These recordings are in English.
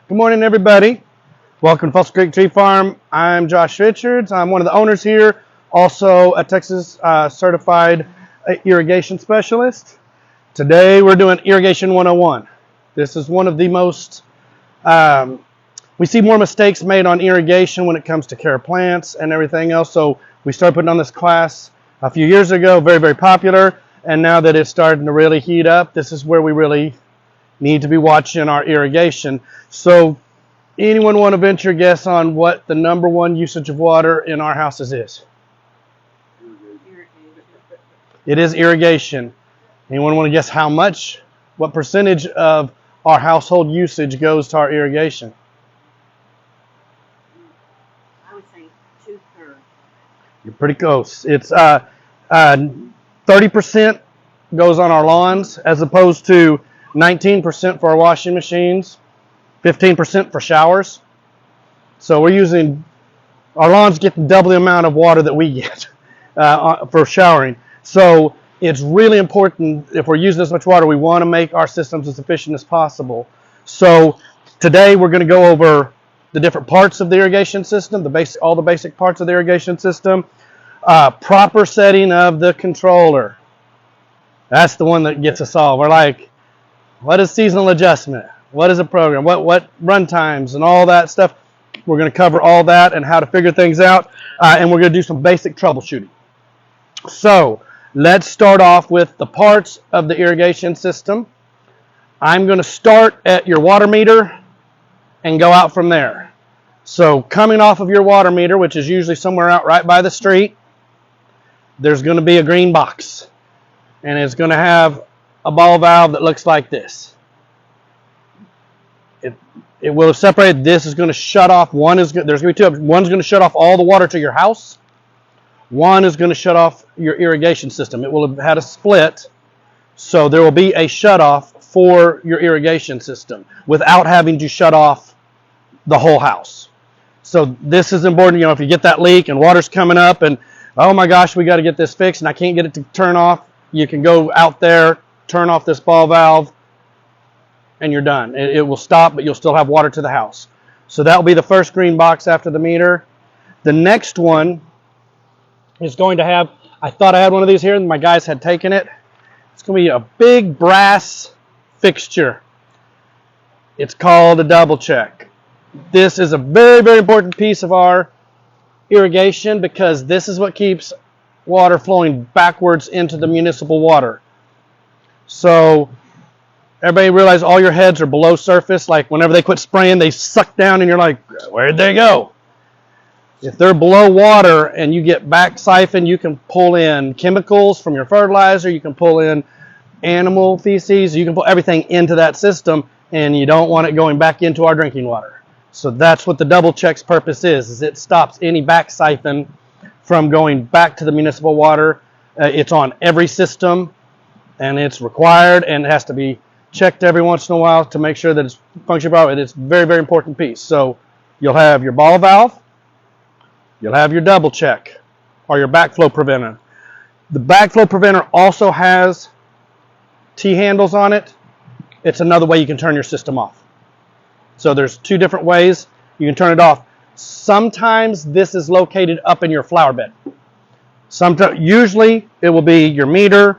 Good morning, everybody. Welcome to Fossil Creek Tree Farm. I'm Josh Richards. I'm one of the owners here, also a Texas certified irrigation specialist. Today we're doing Irrigation 101. This is one of the most, we see more mistakes made on irrigation when it comes to care of plants and everything else. So we started putting on this class a few years ago, very, very popular. And now that it's starting to really heat up, this is where we really need to be watching our irrigation. So anyone want to venture a guess on what the number one usage of water in our houses is? It is irrigation. Anyone want to guess how much, what percentage of our household usage goes to our irrigation? I would say 2/3. You're pretty close. It's 30% goes on our lawns as opposed to 19% for our washing machines, 15% for showers. So we're using, our lawns get double the amount of water that we get for showering. So it's really important, if we're using this much water, we want to make our systems as efficient as possible. So today we're going to go over the different parts of the irrigation system, all the basic parts of the irrigation system, proper setting of the controller. That's the one that gets us all. We're like, what is seasonal adjustment? What is a program? What run times and all that stuff? We're going to cover all that and how to figure things out. And we're going to do some basic troubleshooting. So let's start off with the parts of the irrigation system. I'm going to start at your water meter and go out from there. So coming off of your water meter, which is usually somewhere out right by the street, there's going to be a green box. And it's going to have a ball valve that looks like this. It will have separated. This is going to shut off. There's going to be two. One's going to shut off all the water to your house. One is going to shut off your irrigation system. It will have had a split, so there will be a shut off for your irrigation system without having to shut off the whole house. So this is important. You know, if you get that leak and water's coming up and, oh my gosh, we got to get this fixed and I can't get it to turn off, you can go out there, turn off this ball valve, and you're done. It will stop, but you'll still have water to the house. So that will be the first green box after the meter. The next one is going to have, I thought I had one of these here, and my guys had taken it. It's going to be a big brass fixture. It's called a double check. This is a very, very important piece of our irrigation because this is what keeps water flowing backwards into the municipal water. So everybody realize all your heads are below surface. Like whenever they quit spraying, they suck down and you're like, where'd they go? If they're below water and you get back siphon, you can pull in chemicals from your fertilizer. You can pull in animal feces. You can pull everything into that system, and you don't want it going back into our drinking water. So that's what the double check's purpose is it stops any back siphon from going back to the municipal water. It's on every system, and it's required, and it has to be checked every once in a while to make sure that it's functioning properly. It's a very, very important piece. So you'll have your ball valve, you'll have your double check, or your backflow preventer. The backflow preventer also has T-handles on it. It's another way you can turn your system off. So there's two different ways you can turn it off. Sometimes this is located up in your flower bed. Usually it will be your meter,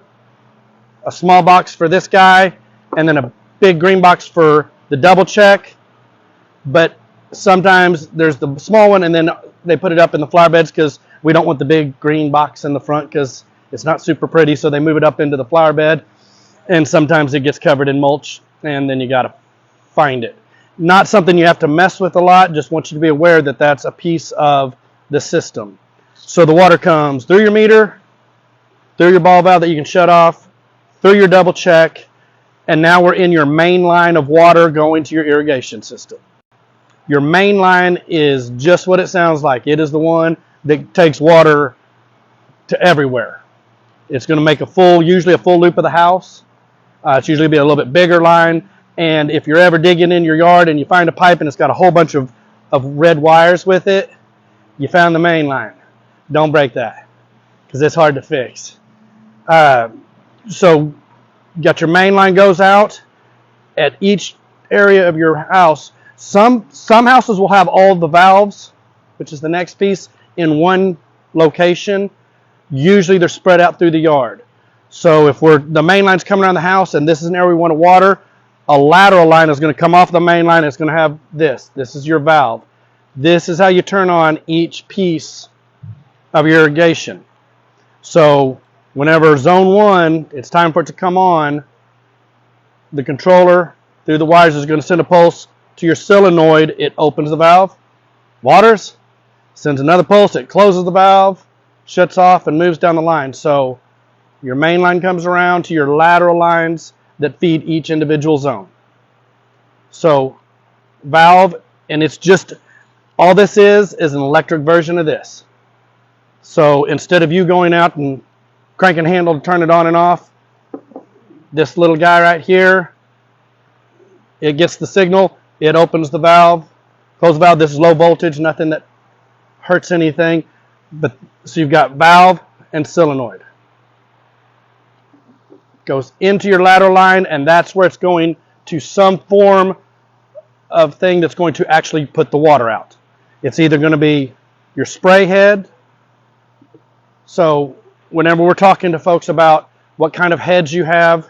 a small box for this guy, and then a big green box for the double check. But sometimes there's the small one, and then they put it up in the flower beds because we don't want the big green box in the front because it's not super pretty, so they move it up into the flower bed. And sometimes it gets covered in mulch, and then you got to find it. Not something you have to mess with a lot, just want you to be aware that that's a piece of the system. So the water comes through your meter, through your ball valve that you can shut off, through your double check, and now we're in your main line of water going to your irrigation system. Your main line is just what it sounds like. It is the one that takes water to everywhere. It's going to make usually a full loop of the house. It's usually be a little bit bigger line. And if you're ever digging in your yard and you find a pipe and it's got a whole bunch of red wires with it, you found the main line. Don't break that because it's hard to fix. So you got your main line goes out. At each area of your house, Some houses will have all the valves, which is the next piece, in one location. Usually they're spread out through the yard. So if the main line's coming around the house and this is an area we want to water, a lateral line is going to come off the main line. It's going to have this. This is your valve. This is how you turn on each piece of your irrigation. So whenever zone 1, it's time for it to come on, the controller through the wires is going to send a pulse to your solenoid. It opens the valve, waters, sends another pulse, it closes the valve, shuts off, and moves down the line. So your main line comes around to your lateral lines that feed each individual zone. So valve, and it's just, all this is an electric version of this. So instead of you going out and cranking a handle to turn it on and off, this little guy right here, it gets the signal, it opens the valve, closes the valve. This is low voltage, nothing that hurts anything. But so you've got valve and solenoid. Goes into your lateral line, and that's where it's going to some form of thing that's going to actually put the water out. It's either going to be your spray head. So whenever we're talking to folks about what kind of heads you have,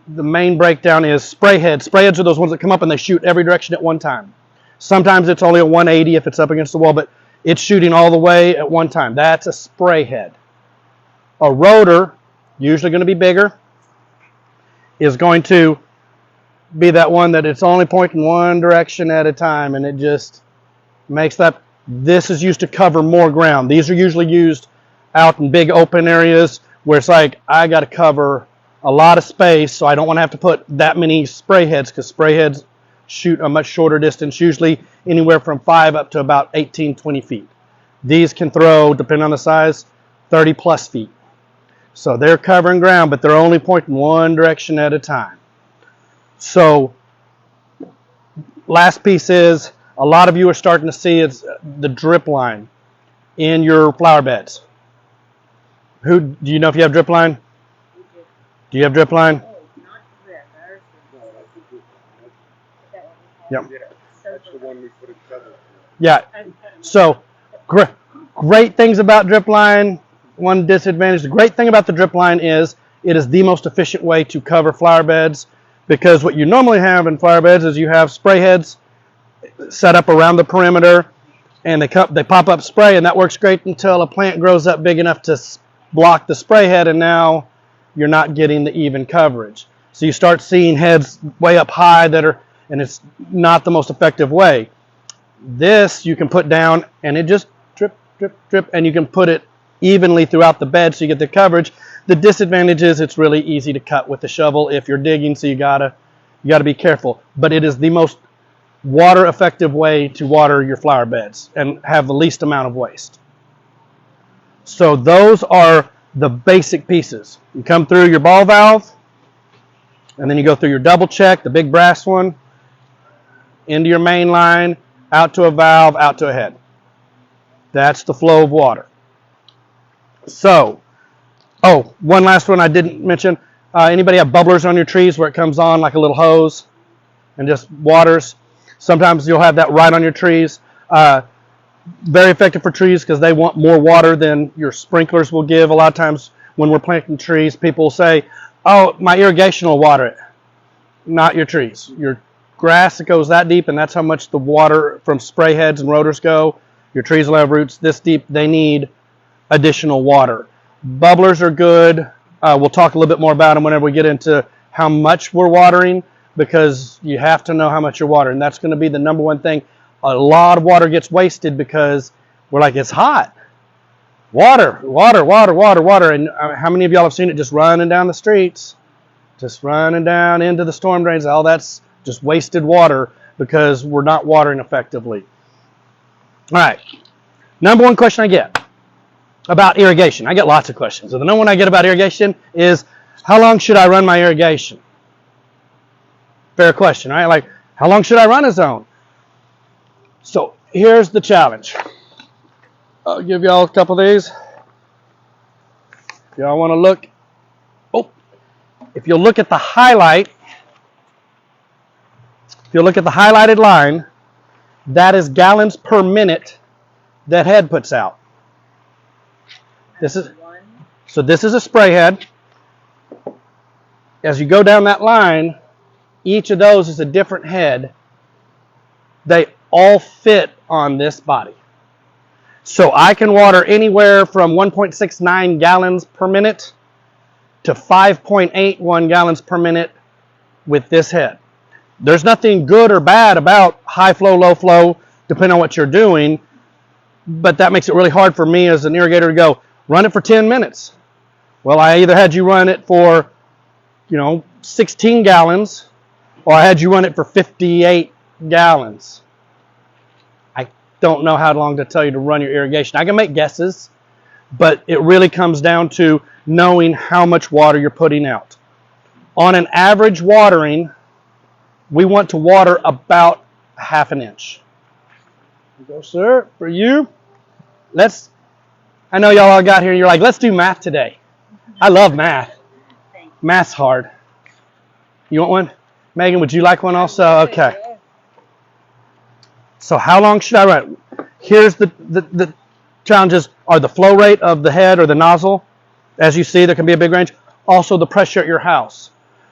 the main breakdown is spray heads. Spray heads are those ones that come up and they shoot every direction at one time. Sometimes it's only a 180 if it's up against the wall, but it's shooting all the way at one time. That's a spray head. A rotor, usually going to be bigger, is going to be that one that it's only pointing one direction at a time, and it just makes that. This is used to cover more ground. These are usually used out in big open areas where it's like, I got to cover a lot of space, so I don't want to have to put that many spray heads, because spray heads shoot a much shorter distance, usually anywhere from 5 up to about 18, 20 feet. These can throw, depending on the size, 30 plus feet. So they're covering ground, but they're only pointing one direction at a time. So last piece is, a lot of you are starting to see it's the drip line in your flower beds. Do you know if you have drip line? Do you have drip line? Not drip. Yep. That's the one we put in feather. Yeah. So great things about drip line. One disadvantage. The great thing about the drip line is it is the most efficient way to cover flower beds, because what you normally have in flower beds is you have spray heads set up around the perimeter, and they pop up spray, and that works great until a plant grows up big enough to block the spray head, and now you're not getting the even coverage. So you start seeing heads way up high and it's not the most effective way. This you can put down, and it just drip, drip, drip, and you can put it evenly throughout the bed so you get the coverage. The disadvantage is it's really easy to cut with the shovel if you're digging, so you gotta be careful. But it is the most water effective way to water your flower beds and have the least amount of waste. So those are the basic pieces. You come through your ball valve, and then you go through your double check, the big brass one, into your main line, out to a valve, out to a head. That's the flow of water. So, one last one I didn't mention. Anybody have bubblers on your trees where it comes on like a little hose and just waters? Sometimes you'll have that right on your trees. Very effective for trees because they want more water than your sprinklers will give. A lot of times when we're planting trees, people will say, oh, my irrigation will water it. Not your trees. Your grass, it goes that deep, and that's how much the water from spray heads and rotors go. Your trees will have roots this deep. They need additional water. Bubblers are good. We'll talk a little bit more about them whenever we get into how much we're watering, because you have to know how much you're watering. That's going to be the number one thing. A lot of water gets wasted because we're like, it's hot. Water, water, water, water, water. And how many of y'all have seen it just running down the streets? Just running down into the storm drains. All that's just wasted water because we're not watering effectively. All right. Number one question I get about irrigation. I get lots of questions. So the number one I get about irrigation is, how long should I run my irrigation? Fair question, right? Like, how long should I run a zone? So here's the challenge. I'll give y'all a couple of these. If y'all want to look. If you'll look at the highlight, if you look at the highlighted line, That is gallons per minute that head puts out. This is a spray head. As you go down that line, each of those is a different head. They all fit on this body. So I can water anywhere from 1.69 gallons per minute to 5.81 gallons per minute with this head. There's nothing good or bad about high flow, low flow, depending on what you're doing, but that makes it really hard for me as an irrigator to go, run it for 10 minutes. Well, I either had you run it for, 16 gallons, or I had you run it for 58 gallons. I don't know how long to tell you to run your irrigation. I can make guesses, but it really comes down to knowing how much water you're putting out. On an average watering, we want to water about half an inch. Here you go, sir, for you. I know y'all all got here and you're like, let's do math today. I love math. Math's hard. You want one? Megan, would you like one also? Okay. So how long should I run? Here's the challenges are the flow rate of the head or the nozzle. As you see, there can be a big range. Also the pressure at your house.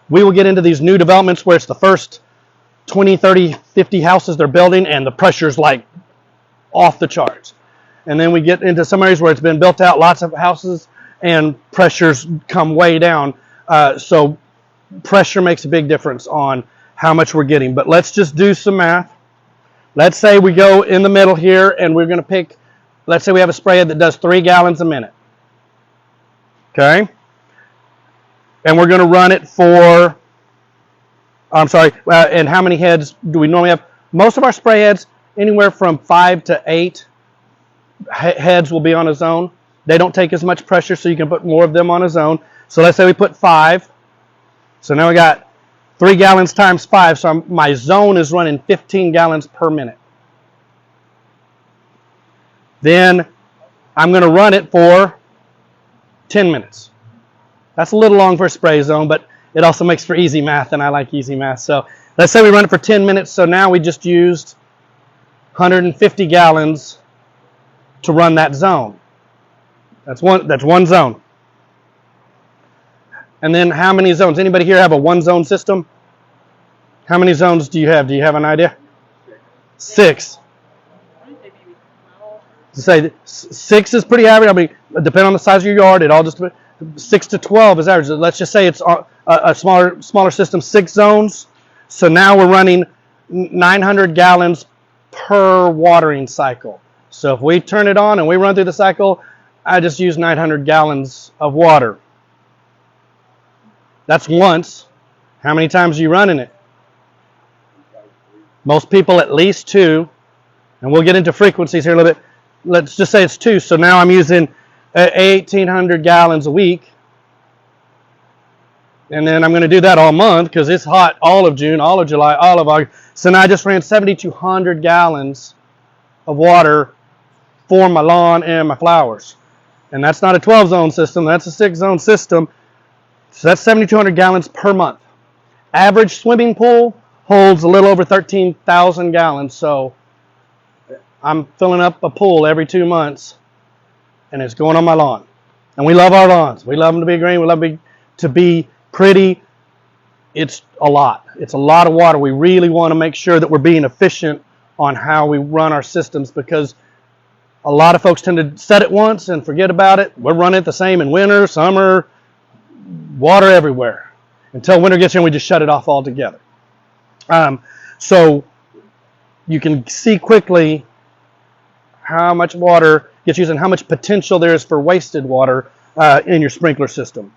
We will get into these new developments where it's the first 20, 30, 50 houses they're building and the pressure's like off the charts. And then we get into some areas where it's been built out, lots of houses, and pressures come way down. So pressure makes a big difference on how much we're getting. But let's just do some math. Let's say we go in the middle here and we're going to pick, let's say we have a spray head that does 3 gallons a minute. Okay? And we're going to run it for, and how many heads do we normally have? Most of our spray heads, anywhere from 5 to 8 heads will be on a zone. They don't take as much pressure, so you can put more of them on a zone. So let's say we put 5. So now we got 3 gallons times 5. So my zone is running 15 gallons per minute. Then I'm going to run it for 10 minutes. That's a little long for a spray zone, but it also makes for easy math, and I like easy math. So let's say we run it for 10 minutes. So now we just used 150 gallons to run that zone. That's one zone. And then how many zones? Anybody here have a one zone system? How many zones do you have? Do you have an idea? 6. To say 6 is pretty average. I mean, depending on the size of your yard, it all just 6 to 12 is average. Let's just say it's a smaller system, 6 zones. So now we're running 900 gallons per watering cycle. So if we turn it on and we run through the cycle, I just use 900 gallons of water. That's once. How many times are you running it? Most people at least 2. And we'll get into frequencies here a little bit. Let's just say it's 2. So now I'm using 1,800 gallons a week. And then I'm going to do that all month because it's hot all of June, all of July, all of August. So now I just ran 7,200 gallons of water for my lawn and my flowers. And that's not a 12-zone system. That's a 6-zone system. So that's 7,200 gallons per month. Average swimming pool holds a little over 13,000 gallons. So I'm filling up a pool every 2 months, and it's going on my lawn. And we love our lawns. We love them to be green. We love them to be pretty. It's a lot. It's a lot of water. We really want to make sure that we're being efficient on how we run our systems because a lot of folks tend to set it once and forget about it. We're running it the same in winter, summer, water everywhere. Until winter gets here and we just shut it off altogether. So you can see quickly how much water gets used and how much potential there is for wasted water in your sprinkler system.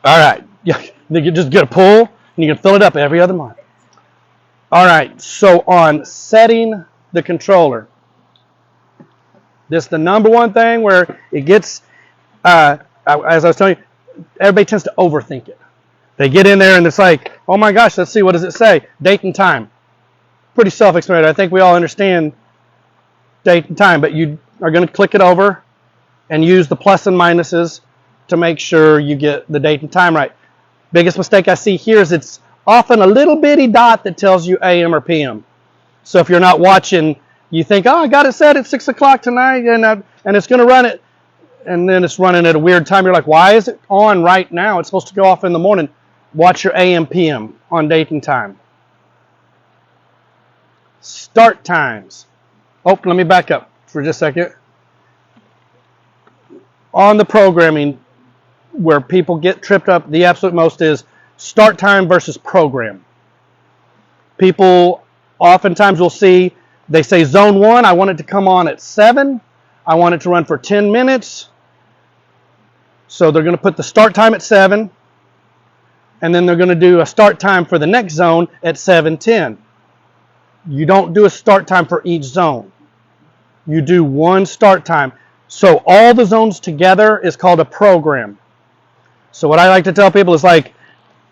All right. Yeah, you just get a pool and you can fill it up every other month. All right. So on setting the controller, this is the number one thing where it gets, as I was telling you, everybody tends to overthink it. They get in there and it's like, oh my gosh, let's see, what does it say? Date and time. Pretty self-explanatory. I think we all understand date and time, but you are going to click it over and use the plus and minuses to make sure you get the date and time right. Biggest mistake I see here is it's often a little bitty dot that tells you AM or PM. So if you're not watching, you think, oh, I got it set at 6 o'clock tonight, and it's going to run it, and then it's running at a weird time. You're like, why is it on right now? It's supposed to go off in the morning. Watch your AM, PM on date and time. Start times. Oh, let me back up for just a second. On the programming, where people get tripped up the absolute most is start time versus program. People oftentimes will see, they say zone 1, I want it to come on at 7. I want it to run for 10 minutes. So they're going to put the start time at 7. And then they're going to do a start time for the next zone at 7:10. You don't do a start time for each zone. You do one start time. So all the zones together is called a program. So what I like to tell people is like,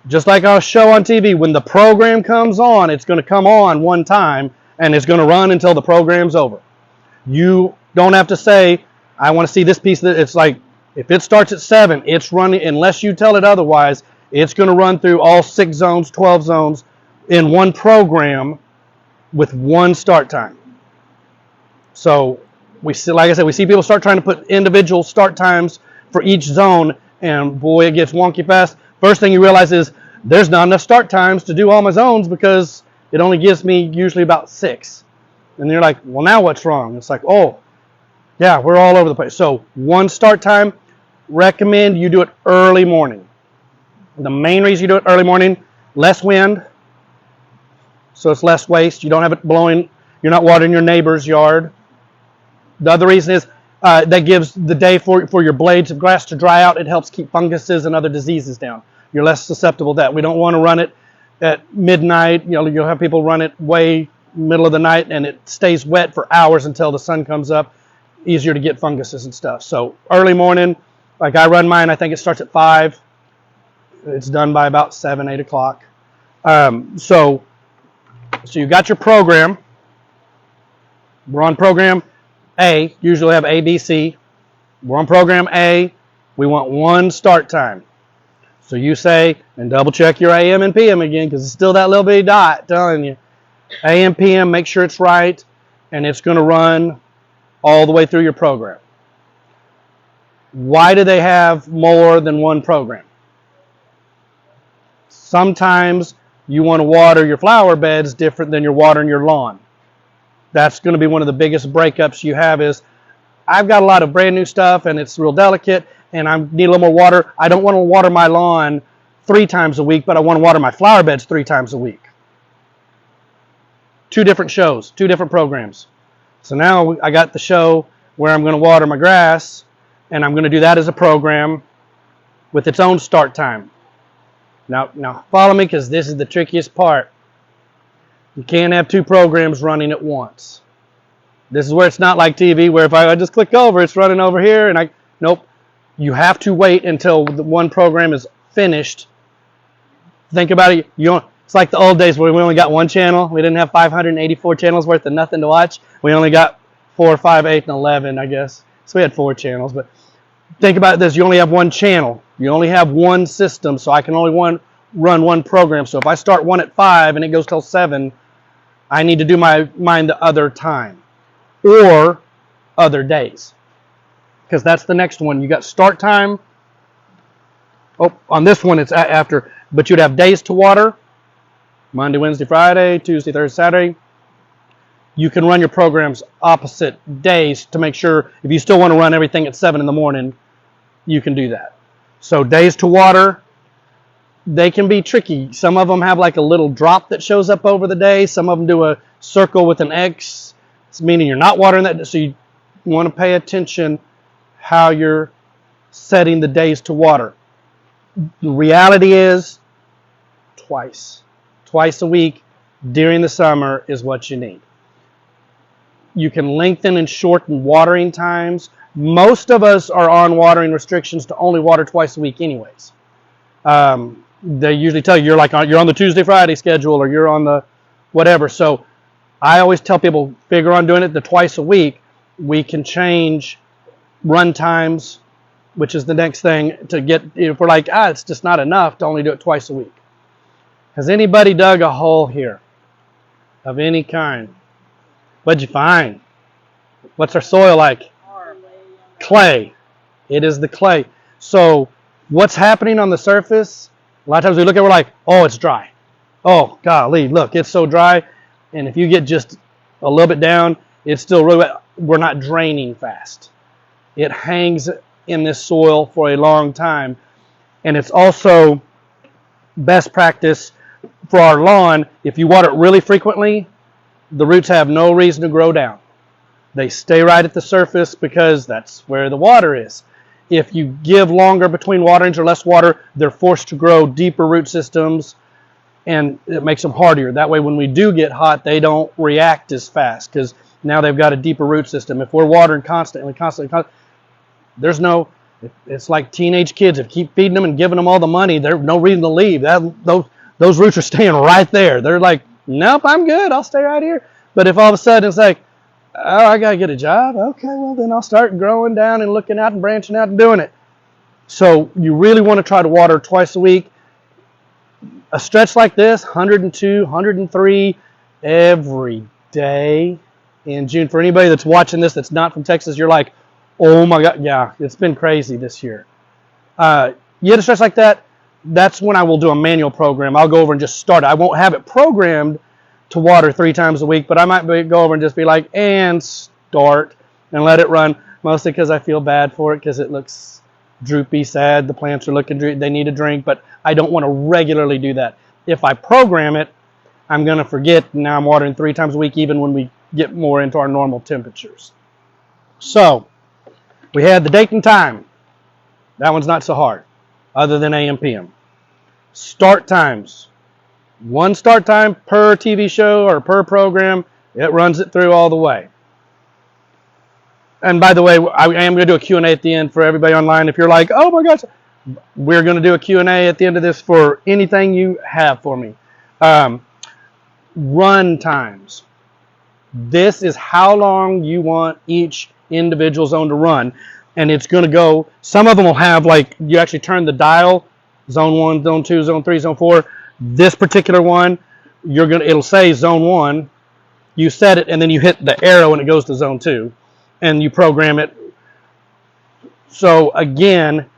just like our show on TV, when the program comes on, it's going to come on one time, and it's going to run until the program's over. You don't have to say, I want to see this piece. It's like, if it starts at 7, it's running, unless you tell it otherwise, it's going to run through all 6 zones, 12 zones in one program with one start time. So, we see, like I said, we see people start trying to put individual start times for each zone, and boy, it gets wonky fast. First thing you realize is there's not enough start times to do all my zones because it only gives me usually about 6. And you're like, well, now what's wrong? It's like, oh, yeah, we're all over the place. So one start time, recommend you do it early morning. The main reason you do it early morning, less wind, so it's less waste. You don't have it blowing, you're not watering your neighbor's yard. The other reason is that gives the day for your blades of grass to dry out. It helps keep funguses and other diseases down. You're less susceptible to that. We don't want to run it at midnight. You know, you'll have people run it way middle of the night, and it stays wet for hours until the sun comes up. Easier to get funguses and stuff. So early morning, like I run mine, I think it starts at 5. It's done by about 7, 8 o'clock. So you got your program. We're on program A. Usually have A, B, C. We're on program A. We want one start time. So you say, and double check your AM and PM again, because it's still that little bitty dot telling you. AM, PM, make sure it's right, and it's going to run all the way through your program. Why do they have more than one program? Sometimes you want to water your flower beds different than you're watering your lawn. That's going to be one of the biggest breakups you have is, I've got a lot of brand new stuff and it's real delicate and I need a little more water. I don't want to water my lawn 3 times a week, but I want to water my flower beds 3 times a week. 2 different shows, 2 different programs. So now I got the show where I'm going to water my grass, and I'm going to do that as a program with its own start time. Now follow me, because this is the trickiest part. You can't have 2 programs running at once. This is where it's not like TV, where if I just click over, it's running over here, and nope. You have to wait until the one program is finished. Think about it. It's like the old days where we only got 1 channel. We didn't have 584 channels worth of nothing to watch. We only got 4, 5, 8, and 11, I guess. So we had 4 channels. But think about this. You only have 1 channel. You only have 1 system, so I can only run 1 program. So if I start one at 5 and it goes till 7, I need to do mine the other time or other days, because that's the next one. You got start time. Oh, on this one it's after, but you'd have days to water. Monday, Wednesday, Friday, Tuesday, Thursday, Saturday. You can run your programs opposite days to make sure if you still want to run everything at 7 in the morning, you can do that. So days to water, they can be tricky. Some of them have like a little drop that shows up over the day. Some of them do a circle with an X. It's meaning you're not watering that. So you want to pay attention how you're setting the days to water. The reality is twice a week during the summer is what you need. You can lengthen and shorten watering times. Most of us are on watering restrictions to only water twice a week anyways. They usually tell you you're on the Tuesday, Friday schedule, or you're on the whatever. So I always tell people, figure on doing it the twice a week. We can change run times, which is the next thing to get, if we're like, it's just not enough to only do it twice a week. Has anybody dug a hole here of any kind? What'd you find? What's our soil like? Clay. It is the clay. So what's happening on the surface? A lot of times we look at it, we're like, oh, it's dry. Oh, golly, look, it's so dry. And if you get just a little bit down, it's still really wet. We're not draining fast. It hangs in this soil for a long time. And it's also best practice for our lawn. If you water it really frequently, the roots have no reason to grow down. They stay right at the surface because that's where the water is. If you give longer between waterings or less water, they're forced to grow deeper root systems, and it makes them hardier. That way, when we do get hot, they don't react as fast because now they've got a deeper root system. If we're watering constantly, there's no, it's like teenage kids. If you keep feeding them and giving them all the money, there's no reason to leave. Those roots are staying right there. They're like, nope, I'm good. I'll stay right here. But if all of a sudden it's like, oh, I got to get a job. Okay, well, then I'll start growing down and looking out and branching out and doing it. So you really want to try to water twice a week. A stretch like this, 102, 103 every day in June. For anybody that's watching this that's not from Texas, you're like, oh my God, yeah, it's been crazy this year. You get a stretch like that, that's when I will do a manual program. I'll go over and just start it. I won't have it programmed to water 3 times a week, but I might go over and just be like, and start, and let it run, mostly because I feel bad for it because it looks droopy, sad. The plants are looking droopy. They need a drink, but I don't want to regularly do that. If I program it, I'm going to forget, and now I'm watering 3 times a week, even when we get more into our normal temperatures. So we had the date and time. That one's not so hard, other than AM, PM. Start times. 1 start time per TV show or per program. It runs it through all the way. And by the way, I am going to do a Q&A at the end for everybody online. If you're like, oh my gosh, we're going to do a Q&A at the end of this for anything you have for me. Run times. This is how long you want each individual zone to run. And it's going to go, some of them will have like, you actually turn the dial, zone 1, zone 2, zone 3, zone 4. This particular one, it'll say zone 1. You set it, and then you hit the arrow, and it goes to zone 2, and you program it. So again,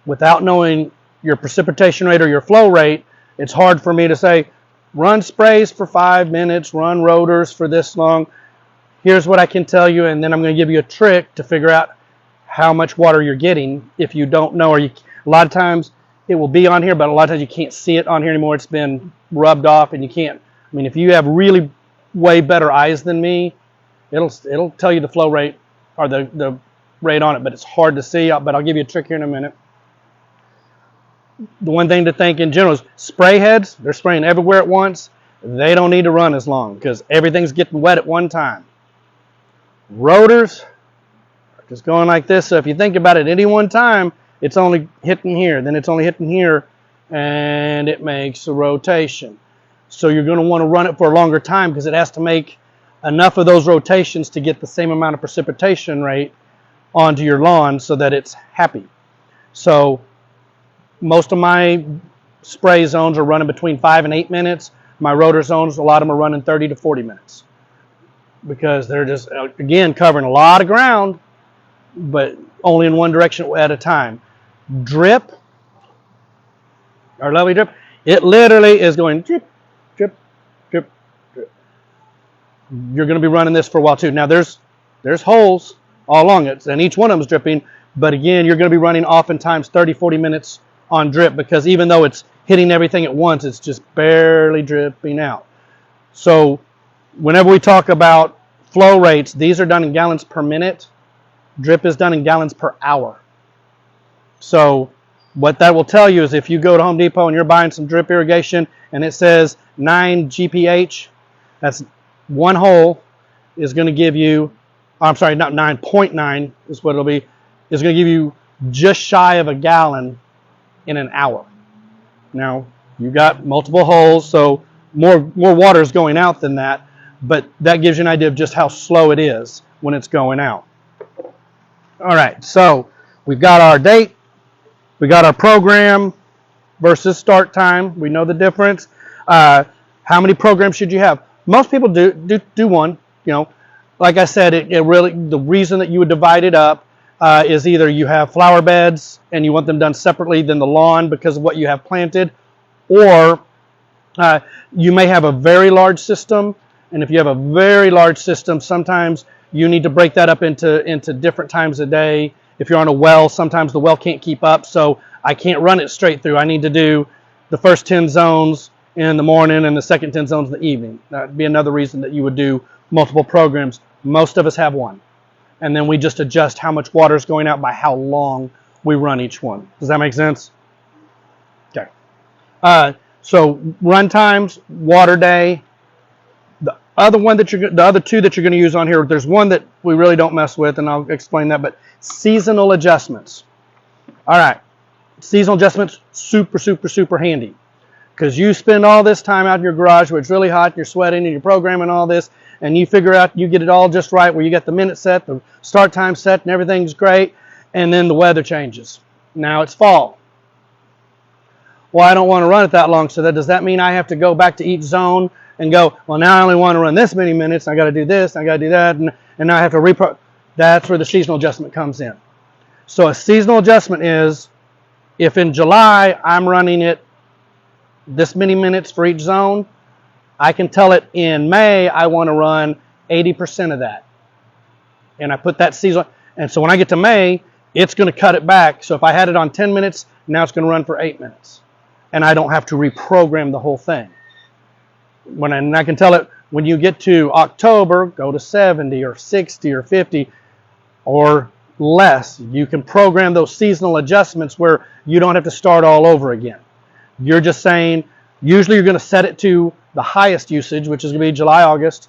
without knowing your precipitation rate or your flow rate, it's hard for me to say, run sprays for 5 minutes, run rotors for this long. Here's what I can tell you, and then I'm going to give you a trick to figure out how much water you're getting if you don't know. A lot of times it will be on here, but a lot of times you can't see it on here anymore. It's been rubbed off, and you can't. I mean, if you have really way better eyes than me, it'll tell you the flow rate or the rate on it, but it's hard to see. But I'll give you a trick here in a minute. The one thing to think in general is spray heads. They're spraying everywhere at once. They don't need to run as long because everything's getting wet at one time. Rotors are just going like this. So if you think about it, at any one time, it's only hitting here, then it's only hitting here, and it makes a rotation. So you're going to want to run it for a longer time because it has to make enough of those rotations to get the same amount of precipitation rate onto your lawn so that it's happy. So most of my spray zones are running between 5 and 8 minutes. My rotor zones, a lot of them are running 30 to 40 minutes because they're just, again, covering a lot of ground, but only in one direction at a time. Drip, our lovely drip, it literally is going drip, drip, drip, drip. You're going to be running this for a while too. Now there's holes all along it, and each one of them is dripping, but again, you're going to be running oftentimes 30, 40 minutes on drip because even though it's hitting everything at once, it's just barely dripping out. So whenever we talk about flow rates, these are done in gallons per minute. Drip is done in gallons per hour. So what that will tell you is if you go to Home Depot and you're buying some drip irrigation and it says 9 GPH, that's one hole is going to give you, I'm sorry, not 9.9 is what it'll be, is going to give you just shy of a gallon in an hour. Now, you got multiple holes, so more water is going out than that, but that gives you an idea of just how slow it is when it's going out. All right, so we've got our date, we got our program versus start time. We know the difference. How many programs should you have? Most people do one. You know, like I said, it really, the reason that you would divide it up is either you have flower beds and you want them done separately than the lawn because of what you have planted, or you may have a very large system, and if you have a very large system, sometimes you need to break that up into different times a day. If you're on a well, sometimes the well can't keep up, so I can't run it straight through. I need to do the first 10 zones in the morning and the second 10 zones in the evening. That would be another reason that you would do multiple programs. Most of us have one. And then we just adjust how much water is going out by how long we run each one. Does that make sense? Okay. So run times, water day. The other two that you're going to use on here, there's one that we really don't mess with, and I'll explain that, but seasonal adjustments. All right. Seasonal adjustments, super, super, super handy. Because you spend all this time out in your garage where it's really hot, you're sweating, and you're programming all this, and you figure out you get it all just right, where you get the minute set, the start time set, and everything's great, and then the weather changes. Now it's fall. Well, I don't want to run it that long, so does that mean I have to go back to each zone and go, well, now I only want to run this many minutes, I got to do this, I got to do that, and now I have to That's where the seasonal adjustment comes in. So a seasonal adjustment is, if in July I'm running it this many minutes for each zone, I can tell it in May I want to run 80% of that. And I put that seasonal, and so when I get to May, it's going to cut it back. So if I had it on 10 minutes, now it's going to run for 8 minutes. And I don't have to reprogram the whole thing. And I can tell it, when you get to October, go to 70 or 60 or 50 or less. You can program those seasonal adjustments where you don't have to start all over again. You're just saying, usually you're going to set it to the highest usage, which is going to be July, August,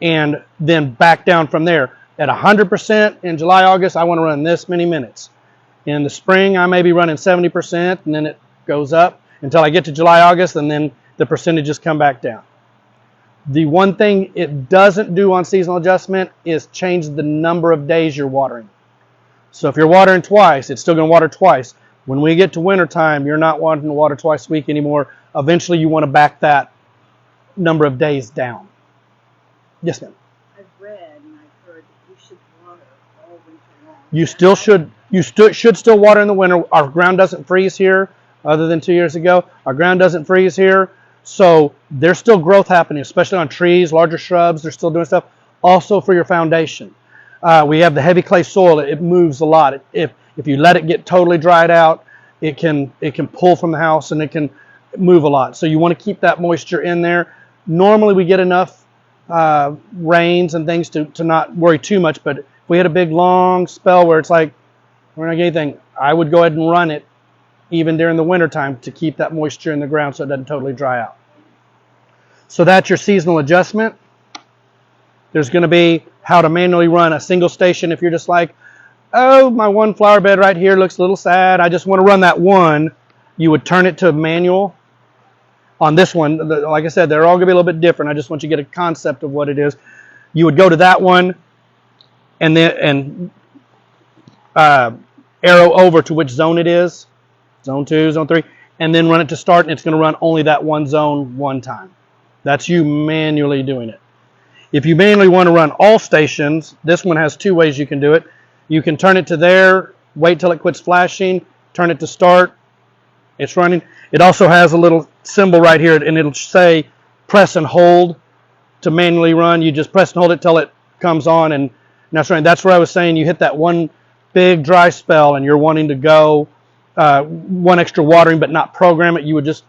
and then back down from there. At 100% in July, August, I want to run this many minutes. In the spring, I may be running 70%, and then it goes up until I get to July, August, and then the percentages come back down. The one thing it doesn't do on seasonal adjustment is change the number of days you're watering. So if you're watering twice, it's still going to water twice. When we get to wintertime, you're not wanting to water twice a week anymore. Eventually, you want to back that number of days down. Yes, ma'am. I've read and I've heard that you should water all winter long. You still should. You should still water in the winter. Our ground doesn't freeze here, other than 2 years ago. Our ground doesn't freeze here, so there's still growth happening, especially on trees, larger shrubs. They're still doing stuff. Also for your foundation, we have the heavy clay soil. It moves a lot. If you let it get totally dried out, it can pull from the house and it can move a lot. So you want to keep that moisture in there. Normally we get enough rains and things to not worry too much, but if we had a big long spell where it's like we're not getting anything, I would go ahead and run it even during the wintertime to keep that moisture in the ground so it doesn't totally dry out. So that's your seasonal adjustment. There's going to be how to manually run a single station if you're just like, oh, my one flower bed right here looks a little sad, I just want to run that one. You would turn it to manual. On this one, like I said, they're all going to be a little bit different. I just want you to get a concept of what it is. You would go to that one and then arrow over to which zone it is, zone 2, zone 3, and then run it to start, and it's going to run only that one zone one time. That's you manually doing it. If you manually want to run all stations, this one has 2 ways you can do it. You can turn it to there, wait till it quits flashing, turn it to start, it's running. It also has a little symbol right here, and it'll say press and hold to manually run. You just press and hold it till it comes on, and that's running. That's where I was saying you hit that one big dry spell and you're wanting to go one extra watering but not program it. You would just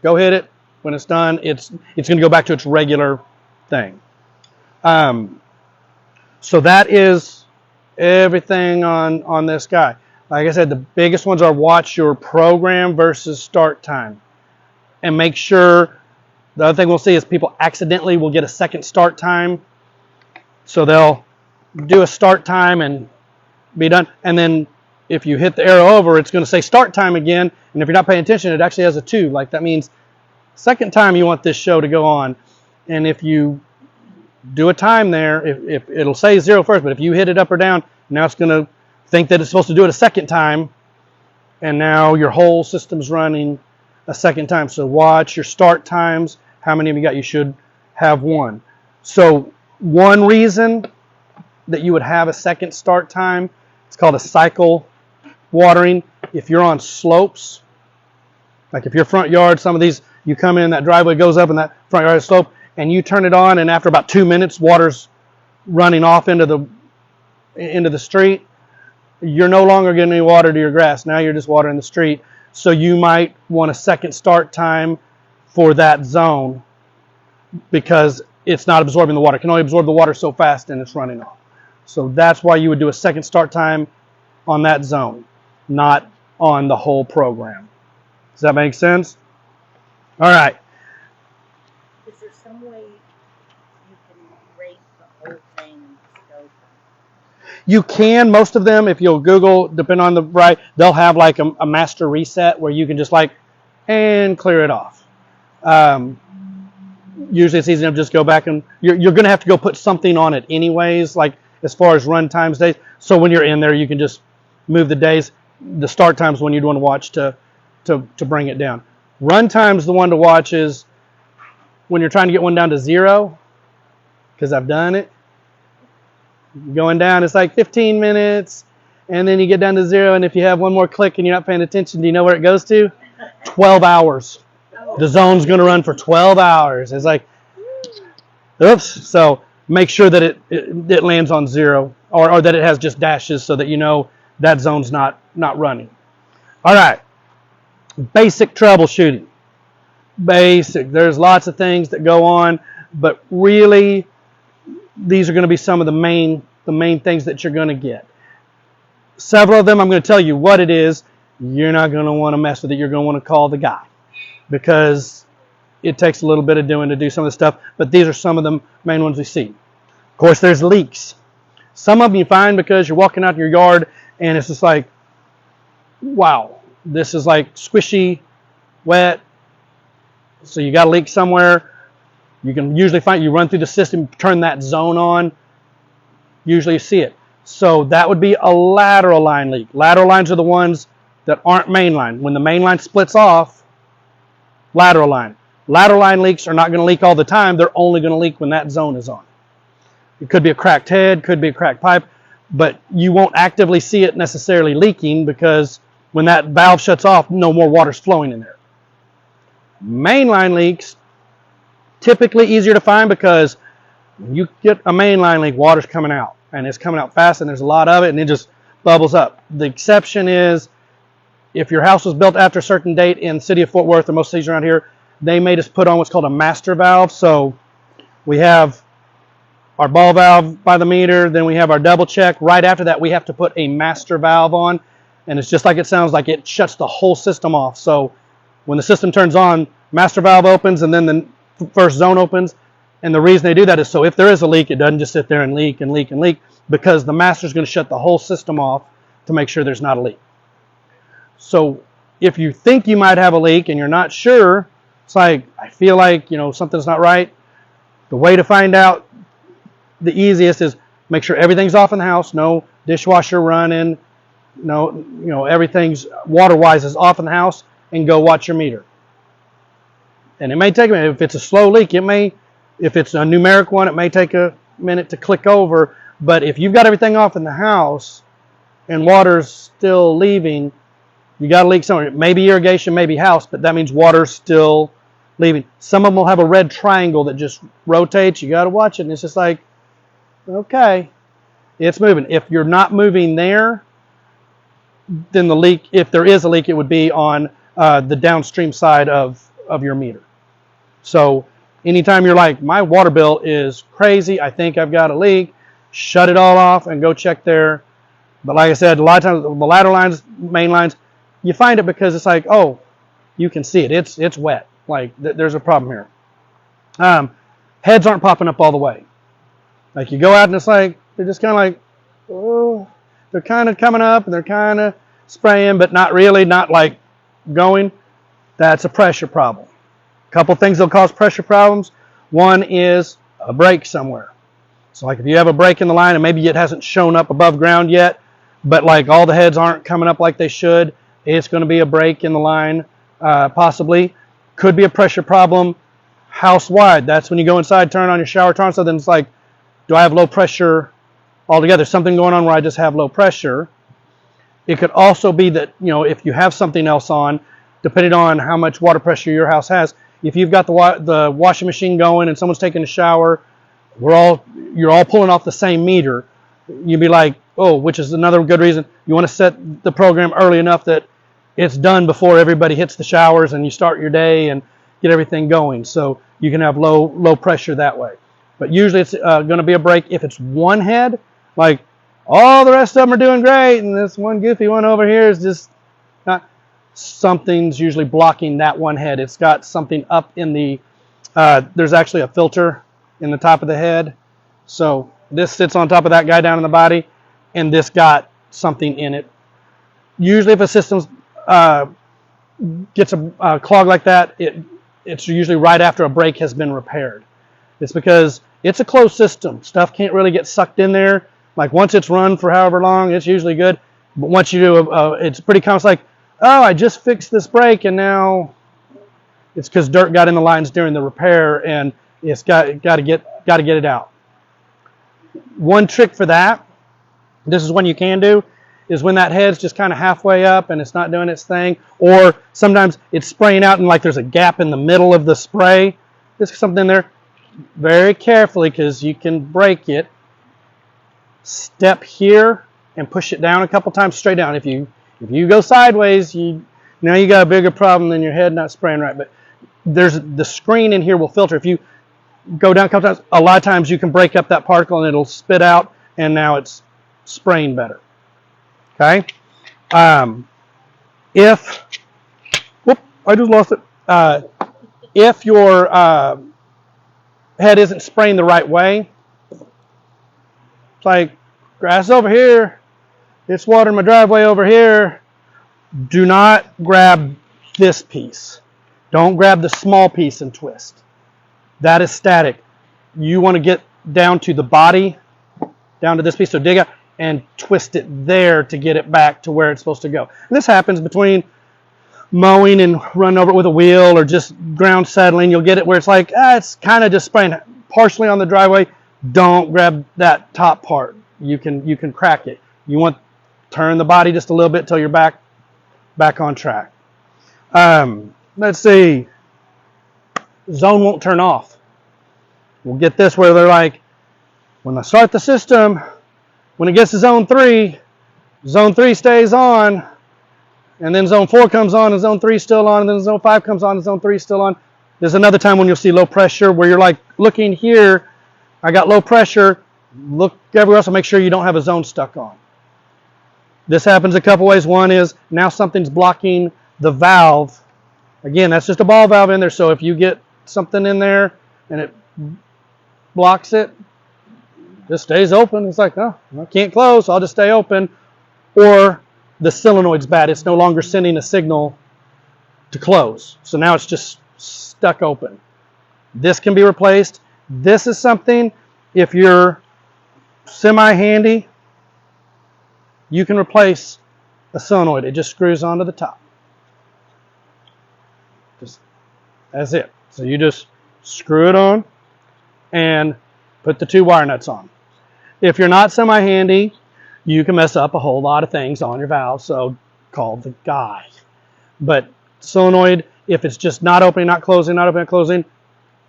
go hit it. When it's done, it's going to go back to its regular thing. So that is everything on this guy. Like I said, the biggest ones are watch your program versus start time. And make sure, the other thing we'll see is people accidentally will get a second start time. So they'll do a start time and be done. And then if you hit the arrow over, it's going to say start time again. And if you're not paying attention, it actually has a 2. Like that means second time you want this show to go on. And if you do a time there, if it'll say 0 first, but if you hit it up or down, now it's going to think that it's supposed to do it a second time, and now your whole system's running a second time. So watch your start times. How many of you got? You should have 1. So One reason that you would have a second start time, it's called a cycle watering. If you're on slopes, like if your front yard, some of these, you come in, that driveway goes up and that front yard is slope, and you turn it on, and after about 2 minutes, water's running off into the street, you're no longer getting any water to your grass. Now you're just watering the street. So you might want a second start time for that zone because it's not absorbing the water. It can only absorb the water so fast and it's running off. So that's why you would do a second start time on that zone, not on the whole program. Does that make sense? All right. Is there some way you can rate the whole thing and just go? You can, most of them, if you'll Google, depending on the right, they'll have like a master reset where you can just like, and clear it off. Usually it's easy enough to just go back and you're going to have to go put something on it anyways, like as far as run times, days. So when you're in there, you can just move the days, the start times when you'd want to watch to bring it down. Run times, the one to watch is when you're trying to get one down to 0, because I've done it. Going down, it's like 15 minutes, and then you get down to 0, and if you have one more click and you're not paying attention, do you know where it goes to? 12 hours. The zone's going to run for 12 hours. It's like, oops. So make sure that it lands on 0, or that it has just dashes so that you know that zone's not running. All right. Basic troubleshooting. Basic. There's lots of things that go on, but really these are going to be some of the main things that you're going to get. Several of them I'm going to tell you what it is. You're not going to want to mess with it. You're going to want to call the guy because it takes a little bit of doing to do some of the stuff, but these are some of the main ones we see. Of course, there's leaks. Some of them you find because you're walking out in your yard and it's just like, wow, this is like squishy, wet, so you got a leak somewhere. You can usually find, you run through the system, turn that zone on, usually you see it. So that would be a lateral line leak. Lateral lines are the ones that aren't main line. When the main line splits off, lateral line. Lateral line leaks are not going to leak all the time. They're only going to leak when that zone is on. It could be a cracked head, could be a cracked pipe, but you won't actively see it necessarily leaking because when that valve shuts off, no more water's flowing in there. Mainline leaks, typically easier to find because when you get a mainline leak, water's coming out. And it's coming out fast and there's a lot of it and it just bubbles up. The exception is if your house was built after a certain date in the city of Fort Worth or most cities around here, they made us put on what's called a master valve. So we have our ball valve by the meter, then we have our double check. Right after that, we have to put a master valve on. And it's just like it sounds, like it shuts the whole system off. So when the system turns on, master valve opens and then the first zone opens. And the reason they do that is so if there is a leak, it doesn't just sit there and leak and leak and leak, because the master's going to shut the whole system off to make sure there's not a leak. So if you think you might have a leak and you're not sure, it's like, I feel like, something's not right. The way to find out, the easiest is make sure everything's off in the house, no dishwasher running, no, everything's water-wise is off in the house, and go watch your meter. And it may take a minute. If it's a slow leak, if it's a numeric one, it may take a minute to click over. But if you've got everything off in the house and water's still leaving, you got a leak somewhere. Maybe irrigation, maybe house, but that means water's still leaving. Some of them will have a red triangle that just rotates. You got to watch it. And it's just like, okay, it's moving. If you're not moving there, then the leak, if there is a leak, it would be on the downstream side of your meter. So anytime you're like, my water bill is crazy, I think I've got a leak, shut it all off and go check there. But like I said, a lot of times the lateral lines, main lines, you find it because it's like, oh, you can see it. It's wet. Like there's a problem here. Heads aren't popping up all the way. Like you go out and it's like, they're just kind of like, oh, they're kind of coming up and they're kind of spraying, but not really, not like going. That's a pressure problem. A couple things that'll cause pressure problems. One is a break somewhere. So like if you have a break in the line and maybe it hasn't shown up above ground yet, but like all the heads aren't coming up like they should, it's going to be a break in the line, possibly. Could be a pressure problem house-wide. That's when you go inside, turn on your shower, turn on something, it's like, do I have low pressure altogether? Something going on where I just have low pressure. It could also be that, if you have something else on, depending on how much water pressure your house has, if you've got the washing machine going and someone's taking a shower, you're all pulling off the same meter. You'd be like, oh, which is another good reason you want to set the program early enough that it's done before everybody hits the showers and you start your day and get everything going. So you can have low pressure that way. But usually it's going to be a break if it's one head, like all the rest of them are doing great, and this one goofy one over here is just not. Something's usually blocking that one head. It's got something up in the, there's actually a filter in the top of the head. So this sits on top of that guy down in the body, and this got something in it. Usually if a system gets a clog like that, it's usually right after a break has been repaired. It's because it's a closed system. Stuff can't really get sucked in there. Like once it's run for however long, it's usually good. But once you do, it's pretty common. It's like, oh, I just fixed this break, and now it's because dirt got in the lines during the repair, and it's got to get it out. One trick for that, this is one you can do, is when that head's just kind of halfway up and it's not doing its thing, or sometimes it's spraying out and like there's a gap in the middle of the spray. There's something in there. Very carefully, because you can break it. Step here and push it down a couple times straight down. If you go sideways, now you got a bigger problem than your head not spraying right. But there's the screen in here will filter. If you go down a couple times, a lot of times you can break up that particle and it'll spit out, and now it's spraying better. Okay. I just lost it. If your head isn't spraying the right way, it's like grass over here, it's watering my driveway over here. Do not grab this piece. Don't grab the small piece and twist. That is static. You want to get down to the body, down to this piece. So dig out and twist it there to get it back to where it's supposed to go. And this happens between mowing and running over it with a wheel or just ground settling. You'll get it where it's like, it's kind of just spraying partially on the driveway. Don't grab that top part. You can crack it. You want to turn the body just a little bit till you're back on track. Let's see. Zone won't turn off. We'll get this where they're like, when I start the system, when it gets to zone 3 stays on, and then zone 4 comes on, and zone 3 is still on, and then zone 5 comes on, and zone 3 is still on. There's another time when you'll see low pressure where you're like looking here, I got low pressure, look everywhere else and make sure you don't have a zone stuck on. This happens a couple ways. One is now something's blocking the valve. Again, that's just a ball valve in there, so if you get something in there and it blocks it, just stays open. It's like, oh, I can't close, so I'll just stay open. Or the solenoid's bad. It's no longer sending a signal to close. So now it's just stuck open. This can be replaced. This is something, if you're semi-handy, you can replace a solenoid. It just screws onto the top. That's it. So you just screw it on and put the 2 wire nuts on. If you're not semi-handy, you can mess up a whole lot of things on your valve, so call the guy. But solenoid, if it's just not opening, not closing, not opening, not closing,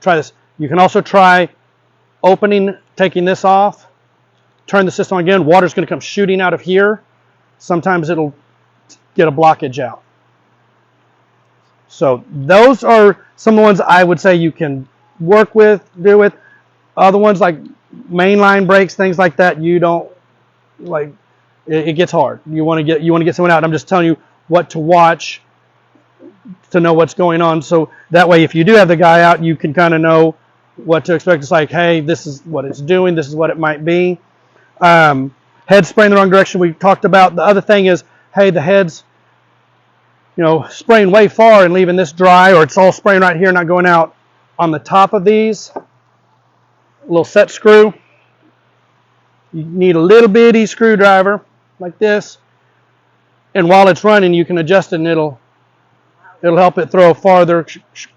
try this. You can also try opening, taking this off, turn the system on again. Water's going to come shooting out of here. Sometimes it'll get a blockage out. So those are some of the ones I would say you can work with, do with. Other ones like mainline brakes, things like that, you don't like. It gets hard. You want to get someone out. I'm just telling you what to watch to know what's going on. So that way, if you do have the guy out, you can kind of know what to expect. It's like, hey, this is what it's doing. This is what it might be. Head spraying the wrong direction. We talked about. The other thing is, hey, the head's spraying way far and leaving this dry, or it's all spraying right here, not going out. On the top of these, a little set screw. You need a little bitty screwdriver like this, and while it's running, you can adjust it, and it'll help it throw farther,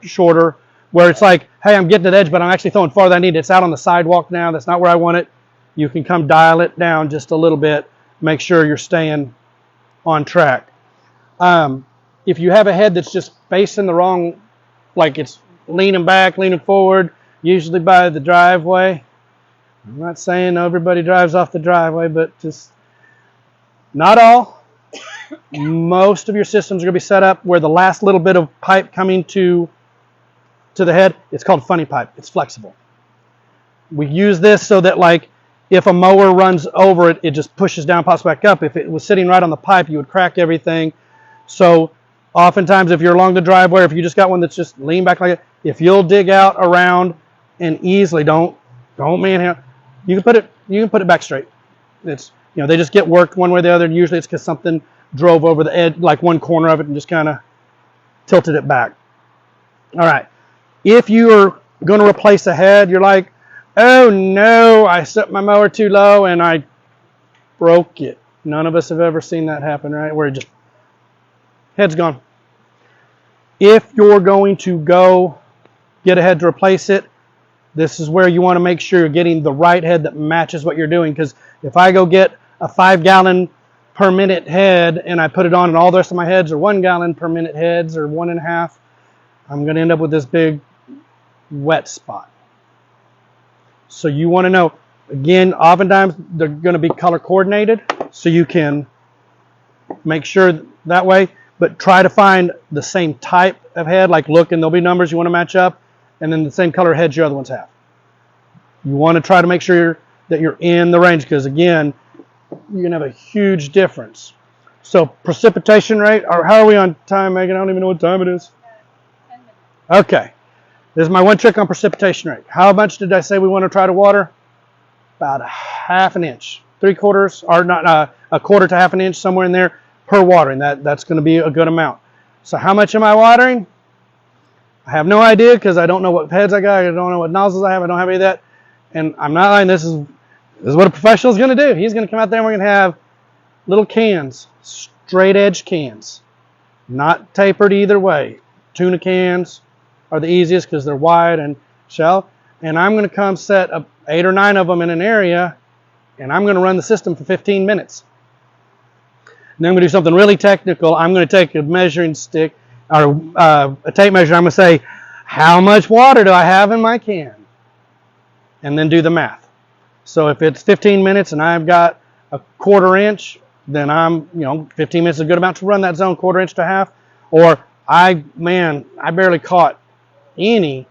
shorter. where it's like, hey, I'm getting to the edge, but I'm actually throwing farther than I need. It's out on the sidewalk now. That's not where I want it. You can come dial it down just a little bit. Make sure you're staying on track. If you have a head that's just facing the wrong, like it's leaning back, leaning forward, usually by the driveway. I'm not saying everybody drives off the driveway, but just not all. Most of your systems are going to be set up where the last little bit of pipe coming to the head, it's called funny pipe. It's flexible. We use this so that, like, if a mower runs over it, it just pushes down, pops back up. If it was sitting right on the pipe, you would crack everything. So oftentimes, if you're along the driveway, if you just got one that's just lean back like it, if you'll dig out around and easily, don't manhandle, you can put it back straight. It's, they just get worked one way or the other. Usually it's because something drove over the edge, like one corner of it, and just kind of tilted it back. All right. If you're going to replace a head, you're like, oh no, I set my mower too low and I broke it. None of us have ever seen that happen, right? Where it just, head's gone. If you're going to go get a head to replace it, this is where you want to make sure you're getting the right head that matches what you're doing. Because if I go get a 5 gallon per minute head and I put it on and all the rest of my heads are 1 gallon per minute heads or 1.5, I'm going to end up with this big wet spot. So you want to know, again, oftentimes they're going to be color coordinated so you can make sure that way, but try to find the same type of head, like look, and there'll be numbers you want to match up, and then the same color heads your other ones have. You want to try to make sure that you're in the range, because again, you're going to have a huge difference. So precipitation rate, or how are we on time, Megan? I don't even know what time it is. 10 minutes. Okay. This is my one trick on precipitation rate. How much did I say we want to try to water? About a 1/2 inch, 3/4, or not, a quarter to 1/2 inch, somewhere in there per watering. That's going to be a good amount. So how much am I watering? I have no idea because I don't know what heads I got. I don't know what nozzles I have. I don't have any of that. And I'm not lying. This is what a professional is going to do. He's going to come out there and we're going to have little cans, straight edge cans, not tapered either way. Tuna cans are the easiest because they're wide and shallow. And I'm going to come set up 8 or 9 of them in an area, and I'm going to run the system for 15 minutes. And then I'm going to do something really technical. I'm going to take a measuring stick or a tape measure. I'm going to say, how much water do I have in my can? And then do the math. So if it's 15 minutes and I've got a 1/4 inch, then 15 minutes is a good amount to run that zone, 1/4 inch to 1/2. Or I barely caught any.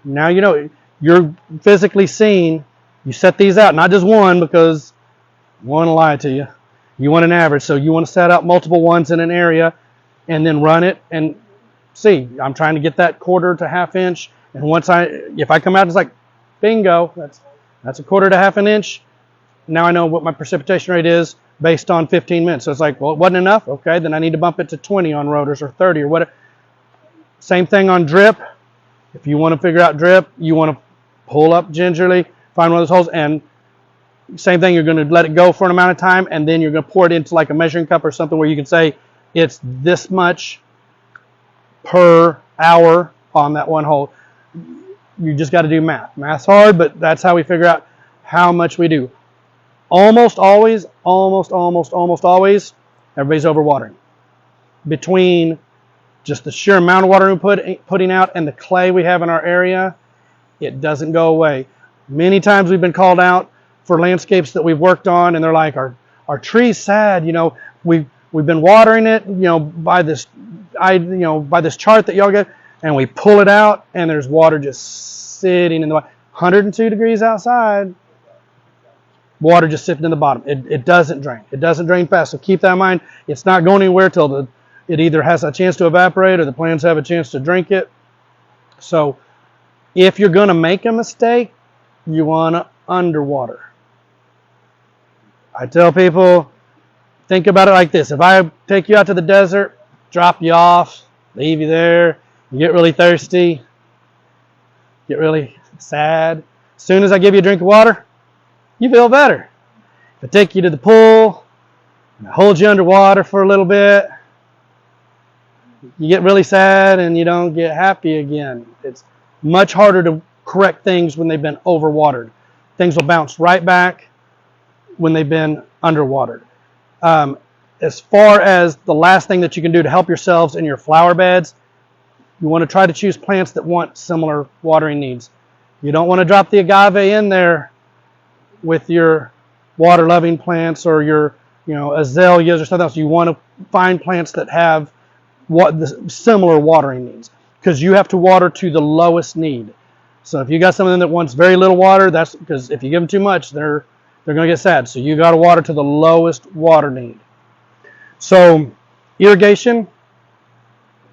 Now you're physically seeing, you set these out, not just one, because one will lie to you. You want an average, so you want to set out multiple ones in an area and then run it and see. I'm trying to get that 1/4 to 1/2 inch, and if I come out, it's like bingo, that's a 1/4 to 1/2 inch. Now I know what my precipitation rate is based on 15 minutes. So it's like, well, it wasn't enough. Okay, then I need to bump it to 20 on rotors or 30 or whatever. Same thing on drip. If you want to figure out drip, you want to pull up gingerly, find one of those holes, and same thing, you're going to let it go for an amount of time, and then you're going to pour it into like a measuring cup or something where you can say it's this much per hour on that one hole. You just got to do math. Math's hard, but that's how we figure out how much we do. Almost always, everybody's overwatering. Between just the sheer amount of water we're putting out and the clay we have in our area, it doesn't go away. Many times we've been called out for landscapes that we've worked on, and they're like, our tree's sad. We've been watering it, by this chart that y'all get, and we pull it out, and there's water just sitting in the 102 degrees outside. Water just sitting in the bottom. It doesn't drain. It doesn't drain fast. So keep that in mind. It's not going anywhere till it either has a chance to evaporate or the plants have a chance to drink it. So if you're going to make a mistake, you want to underwater. I tell people, think about it like this. If I take you out to the desert, drop you off, leave you there, you get really thirsty, get really sad. As soon as I give you a drink of water, you feel better. If I take you to the pool, and I hold you underwater for a little bit, you get really sad and you don't get happy again. Much harder to correct things when they've been overwatered. Things will bounce right back when they've been underwatered. As far as the last thing that you can do to help yourselves in your flower beds, you want to try to choose plants that want similar watering needs. You don't want to drop the agave in there with your water-loving plants or your, azaleas or something else. You want to find plants that have the similar watering needs, because you have to water to the lowest need. So if you got something that wants very little water, that's because if you give them too much, they're going to get sad. So you got to water to the lowest water need. So irrigation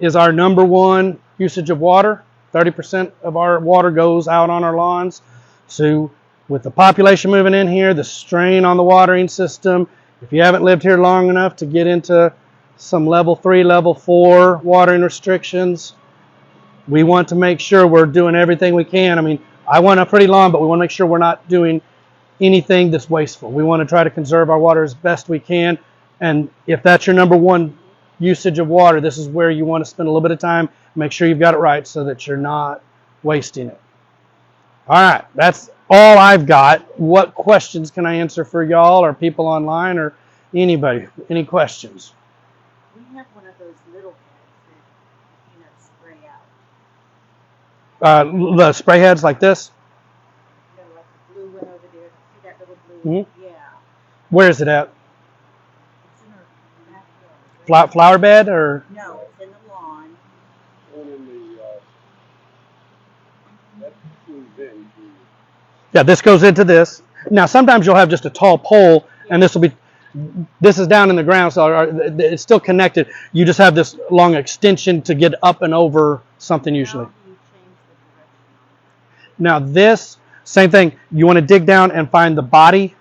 is our number one usage of water. 30% of our water goes out on our lawns. So with the population moving in here, the strain on the watering system, if you haven't lived here long enough to get into some level 3, level 4 watering restrictions, we want to make sure we're doing everything we can. I mean, I want a pretty lawn, but we want to make sure we're not doing anything that's wasteful. We want to try to conserve our water as best we can. And if that's your number one usage of water, this is where you want to spend a little bit of time. Make sure you've got it right so that you're not wasting it. All right, that's all I've got. What questions can I answer for y'all or people online or anybody? Any questions? We have one of those little heads that spray out. The spray heads like this? Like the blue one over there. See that little blue? Mm-hmm. Yeah. Where is it at? It's in our backyard. Flower bed or? No, it's in the lawn. One in the, that goes in. Yeah, this goes into this. Now, sometimes you'll have just a tall pole, and this is down in the ground, so it's still connected. You just have this long extension to get up and over something usually. How do you change the direction? Now, this, same thing. You want to dig down and find the body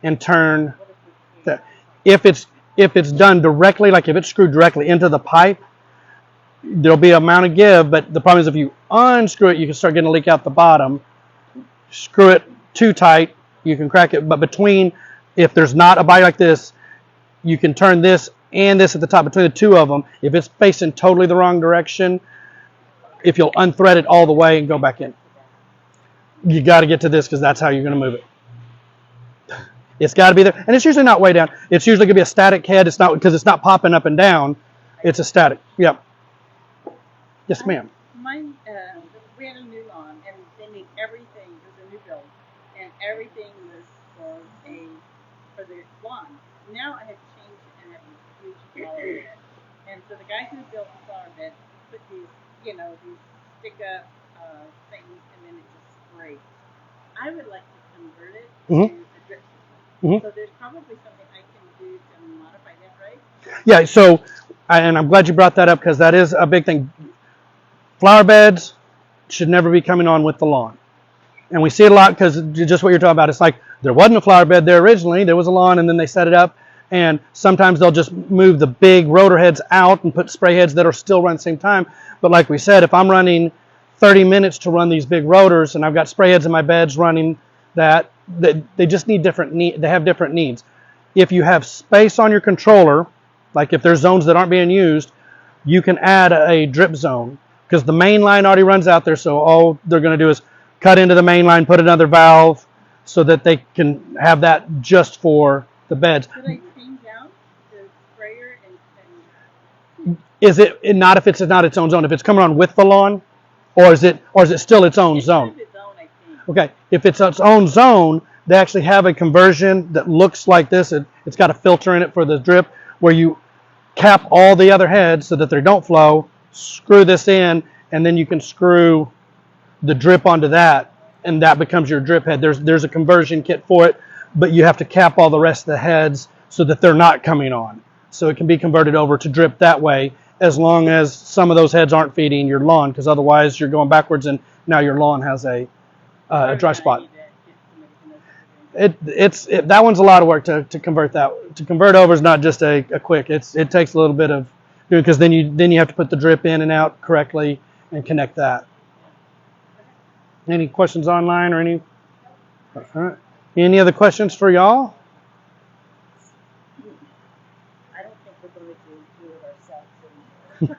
and turn. What if we If it's done directly, like if it's screwed directly into the pipe, there'll be an amount of give, but the problem is if you unscrew it, you can start getting a leak out the bottom. Screw it too tight, you can crack it. But if there's not a body like this, you can turn this and this at the top between the two of them. If it's facing totally the wrong direction, if you'll unthread it all the way and go back in. You got to get to this because that's how you're going to move it. It's got to be there. And it's usually not way down. It's usually going to be a static head. It's not because it's not popping up and down. It's a static. Yep. Yes, ma'am. Mine, we had a new lawn, and they made everything. It was a new build, and everything was for the lawn. Now I had to change it and have a huge flower bed. And so the guy who built the flower bed put these stick up things, and then it just sprays. I would like to convert it to a drip system. So there's probably something I can do to modify that, right? Yeah. So, and I'm glad you brought that up because that is a big thing. Flower beds should never be coming on with the lawn. And we see it a lot because just what you're talking about. It's like there wasn't a flower bed there originally. There was a lawn and then they set it up. And sometimes they'll just move the big rotor heads out and put spray heads that are still run at the same time. But like we said, if I'm running 30 minutes to run these big rotors and I've got spray heads in my beds running that, they just need they have different needs. If you have space on your controller, like if there's zones that aren't being used, you can add a drip zone. Because the main line already runs out there, so all they're going to do is cut into the main line, put another valve, so that they can have that just for the beds. Should I change out the sprayer and Is it not if it's not its own zone? If it's coming on with the lawn, or is it still its own zone? its own, I think. Okay, if it's its own zone, they actually have a conversion that looks like this. It's got a filter in it for the drip, where you cap all the other heads so that they don't flow. Screw this in, and then you can screw the drip onto that, and that becomes your drip head. There's a conversion kit for it, but you have to cap all the rest of the heads so that they're not coming on. So it can be converted over to drip that way, as long as some of those heads aren't feeding your lawn, because otherwise you're going backwards, and now your lawn has a dry spot. That one's a lot of work to convert that. To convert over is not just a quick. It takes a little bit of doing, because then you have to put the drip in and out correctly and connect that. Any questions online or any? All right. Any other questions for y'all? I don't think we're going to do it ourselves anymore.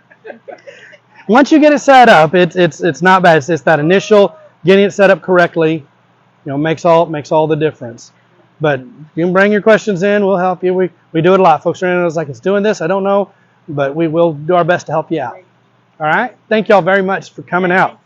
once you get it set up, it's not bad. It's that initial getting it set up correctly, makes all the difference. But you can bring your questions in. We'll help you. We do it a lot. Folks are in like, it's doing this. I don't know, but we will do our best to help you out. All right. Thank y'all very much for coming out.